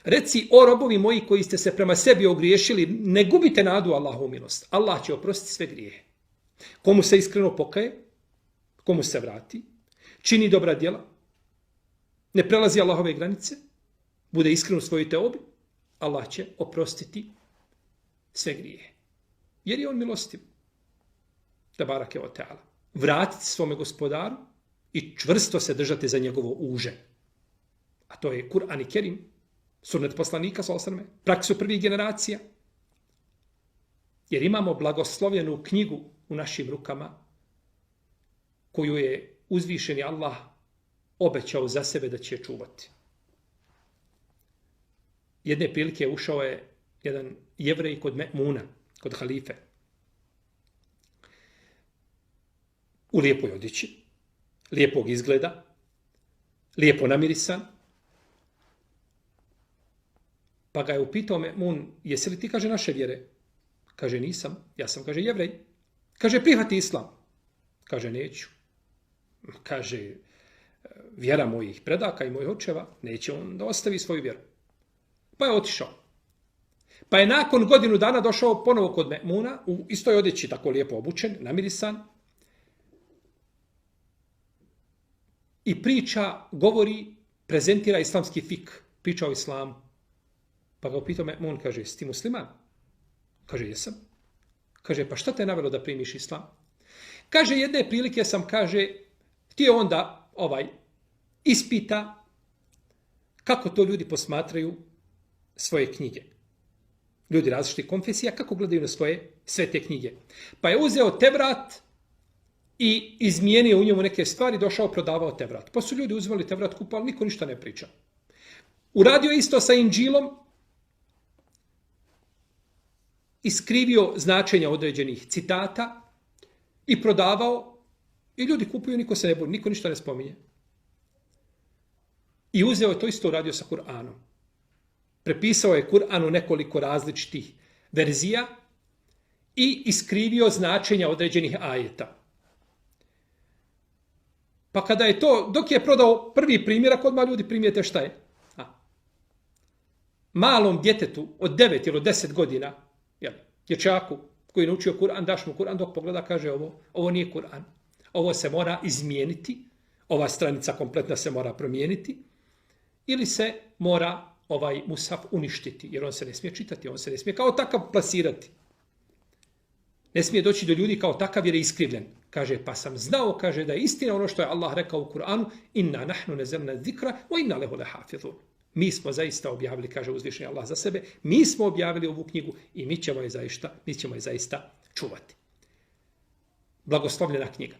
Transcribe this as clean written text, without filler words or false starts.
Reci, o robovi moji koji ste se prema sebi ogriješili, ne gubite nadu Allahu milost. Allah će oprostiti sve grijehe. Komu se iskreno pokaje, komu se vrati, čini dobra djela, ne prelazi Allahove granice, bude iskren u svojoj teobi, Allah će oprostiti sve grijehe. Jer je on milostiv. Tebarake o teala. Vratiti svome gospodaru i čvrsto se držati za njegovo uže. A to je Kur'an i Kerim, sunnet poslanika, praksu prvih generacija. Jer imamo blagoslovljenu knjigu u našim rukama, koju je uzvišeni Allah obećao za sebe da će čuvati. Jedne prilike ušao je jedan Jevrej kod Me'muna, kod halife. U lijepoj odjeći, lijepog izgleda, lijepo namirisan. Pa ga je upitao Me'mun, jesi li ti, kaže, naše vjere? Kaže, nisam, ja sam, kaže, Jevrej. Kaže, prihvati islam. Kaže, neću. Kaže, vjera mojih predaka i mojih očeva, neće on da ostavi svoju vjeru. Pa je otišao. Pa je nakon godinu dana došao ponovo kod Me'muna, u istoj odjeći, tako lijepo obučen, namirisan. I priča, govori, prezentira islamski fik, priča o islamu. Pa ga upitao Me'mun, kaže, jesi ti musliman? Kaže, jesam. Kaže, pa šta te je navelo da primiš islam? Kaže, jedne prilike sam, kaže, htio onda ispita kako to ljudi posmatraju svoje knjige. Ljudi različitih konfesija, kako gledaju na svoje svete knjige. Pa je uzeo Tevrat i izmijenio u njemu neke stvari, došao, prodavao Tevrat. Pa su ljudi uzeli Tevrat, kupali, niko ništa ne priča. Uradio isto sa Inđilom, iskrivio značenja određenih citata i prodavao, i ljudi kupuju, niko se ne boli, niko ništa ne spominje. I uzeo je to isto, uradio sa Kur'anom. Prepisao je Kur'an u nekoliko različitih verzija i iskrivio značenja određenih ajeta. Pa kada je to, dok je prodao prvi primjerak, odmah ljudi primijete šta je. Malom djetetu od 9 ili 10 godina, dječaku koji je naučio Kur'an, daš mu Kur'an, dok pogleda, kaže, ovo nije Kur'an. Ovo se mora izmijeniti, ova stranica kompletna se mora promijeniti, ili se mora ovaj mushaf uništiti, jer on se ne smije čitati, on se ne smije kao takav plasirati. Ne smije doći do ljudi kao takav jer je iskrivljen. Kaže, pa sam znao, kaže, da je istina ono što je Allah rekao u Kur'anu, inna nahnu nezemna zikra, wa inna lehu lehafidhun. Mi smo zaista objavili, kaže uzvišeni Allah za sebe, mi smo objavili ovu knjigu i mi ćemo je zaista čuvati. Blagoslovljena knjiga.